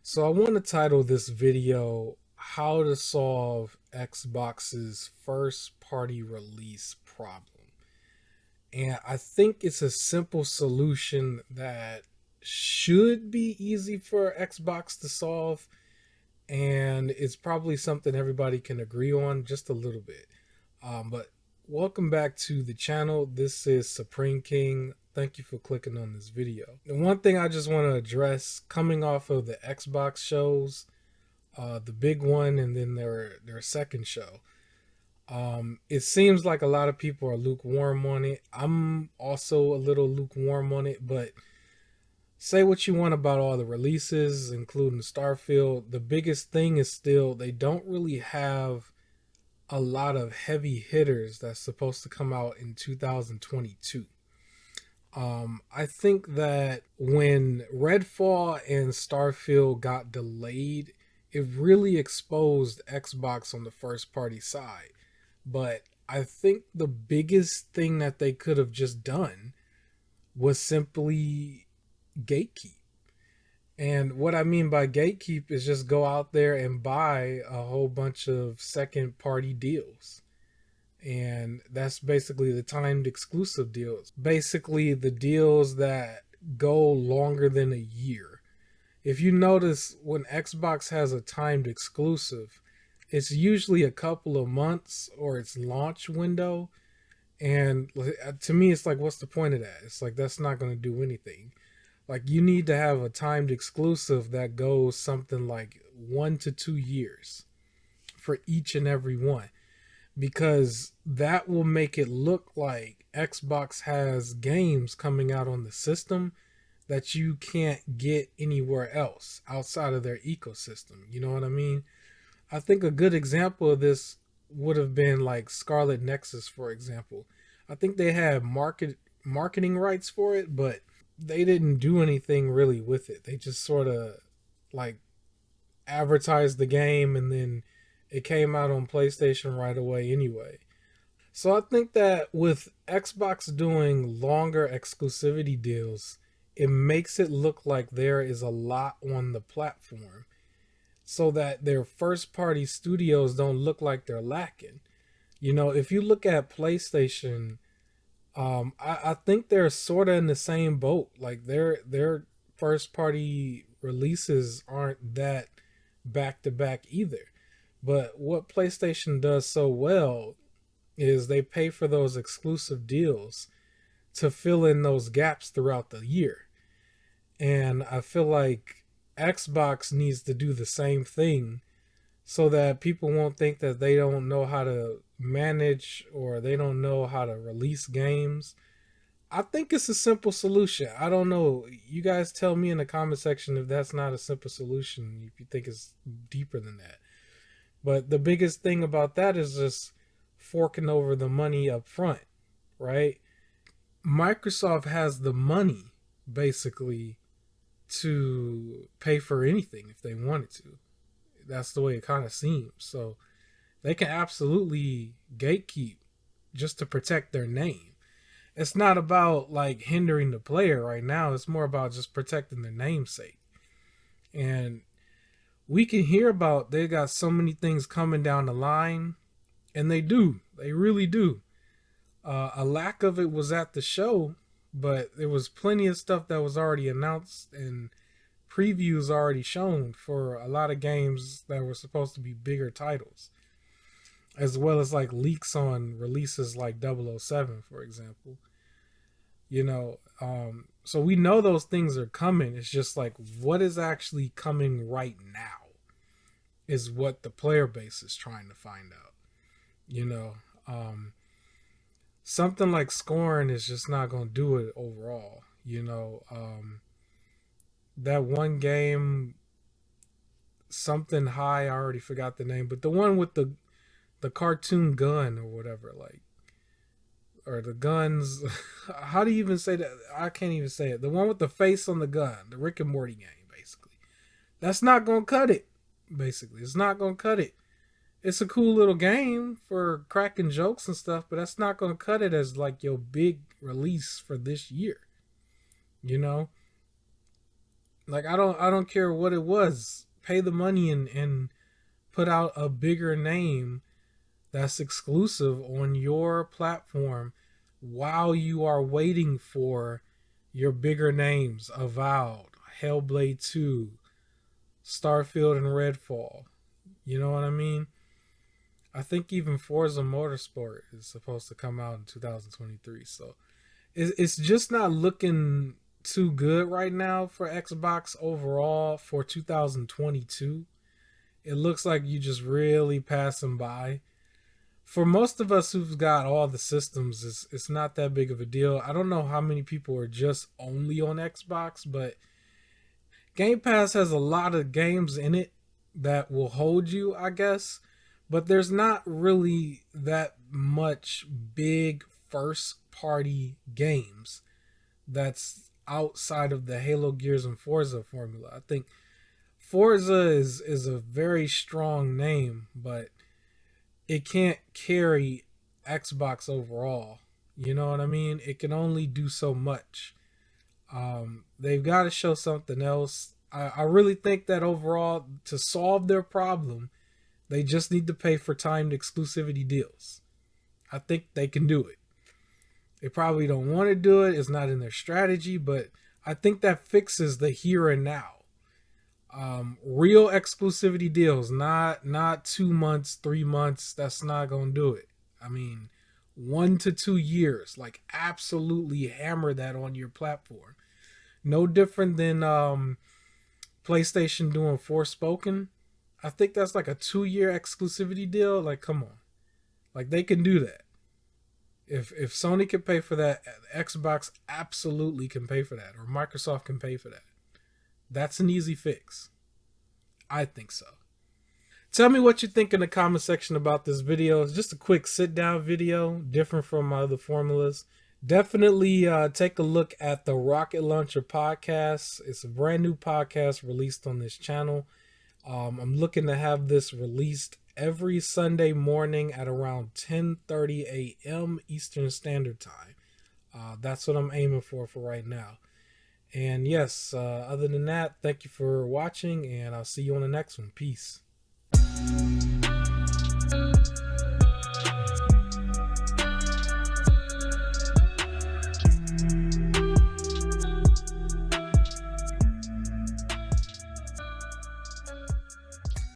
So I want to title this video How to Solve Xbox's First Party Release Problem. And I think it's a simple solution that should be easy for Xbox to solve. And it's probably something everybody can agree on just a little bit. But welcome back to the channel. This is Supreme King. Thank you for clicking on this video. And one thing I just want to address coming off of the Xbox shows, the big one, and then their second show. It seems like a lot of people are lukewarm on it. I'm also a little lukewarm on it, but say what you want about all the releases, including Starfield. The biggest thing is still they don't really have a lot of heavy hitters that's supposed to come out in 2022. I think that when Redfall and Starfield got delayed, it really exposed Xbox on the first party side. But I think the biggest thing that they could have just done was simply gatekeep. And what I mean by gatekeep is just go out there and buy a whole bunch of second party deals. And that's basically the timed exclusive deals. Basically, the deals that go longer than a year. If you notice, when Xbox has a timed exclusive, it's usually a couple of months or its launch window. And to me, it's like, what's the point of that? It's like, that's not going to do anything. Like, you need to have a timed exclusive that goes something like 1 to 2 years for each and every one, because that will make it look like Xbox has games coming out on the system that you can't get anywhere else outside of their ecosystem. You know what I mean? I think a good example of this would have been like Scarlet Nexus, for example. I think they had marketing rights for it, but they didn't do anything really with it. They just sort of like advertised the game, and then it came out on PlayStation right away anyway. So I think that with Xbox doing longer exclusivity deals, it makes it look like there is a lot on the platform, so that their first party studios don't look like they're lacking. You know, if you look at PlayStation, I think they're sort of in the same boat. Like their first party releases aren't that back to back either. But what PlayStation does so well is they pay for those exclusive deals to fill in those gaps throughout the year. And I feel like Xbox needs to do the same thing, so that people won't think that they don't know how to manage or they don't know how to release games. I think it's a simple solution. I don't know. You guys tell me in the comment section if that's not a simple solution, if you think it's deeper than that. But the biggest thing about that is just forking over the money up front, right? Microsoft has the money basically to pay for anything if they wanted to. That's the way it kind of seems. So they can absolutely gatekeep just to protect their name. It's not about like hindering the player right now. It's more about just protecting their namesake. And we can hear about they got so many things coming down the line, and they do. They really do. A lack of it was at the show, but there was plenty of stuff that was already announced and previews already shown for a lot of games that were supposed to be bigger titles, as well as like leaks on releases like 007, for example. You know, so we know those things are coming. It's just like, what is actually coming right now is what the player base is trying to find out. You know, something like Scorn is just not going to do it overall. You know, that one game, something high, I already forgot the name, but the one with the cartoon gun or whatever, like, or the guns. How do you even say that? I can't even say it. The one with the face on the gun, the Rick and Morty game, basically. That's not gonna cut it. Basically, it's not gonna cut it. It's a cool little game for cracking jokes and stuff, but that's not gonna cut it as like your big release for this year. You know, Like I don't care what it was. Pay the money and put out a bigger name that's exclusive on your platform while you are waiting for your bigger names Avowed, Hellblade 2, Starfield and Redfall. You know what I mean? I think even Forza Motorsport is supposed to come out in 2023. So it's just not looking too good right now for Xbox overall for 2022. It looks like you just really passing by. For most of us who've got all the systems, it's not that big of a deal. I don't know how many people are just only on Xbox, but Game Pass has a lot of games in it that will hold you, I guess. But there's not really that much big first party games that's outside of the Halo, Gears, and Forza formula. I think Forza is a very strong name, but it can't carry Xbox overall. You know what I mean? It can only do so much. They've got to show something else. I really think that overall, to solve their problem, they just need to pay for timed exclusivity deals. I think they can do it. They probably don't want to do it. It's not in their strategy, but I think that fixes the here and now. Real exclusivity deals, not 2 months, 3 months. That's not gonna do it. I mean, 1 to 2 years. Like absolutely hammer that on your platform. No different than PlayStation doing Forspoken. I think that's like a 2 year exclusivity deal. Like, come on, like they can do that. If Sony can pay for that, Xbox absolutely can pay for that, or Microsoft can pay for that. That's an easy fix. I think so. Tell me what you think in the comment section about this video. It's just a quick sit down video, different from my other formulas. Definitely take a look at the Rocket Launcher podcast. It's a brand new podcast released on this channel. I'm looking to have this released every Sunday morning at around 10:30 a.m. Eastern Standard Time. That's what I'm aiming for right now. And yes, other than that, thank you for watching, and I'll see you on the next one. Peace.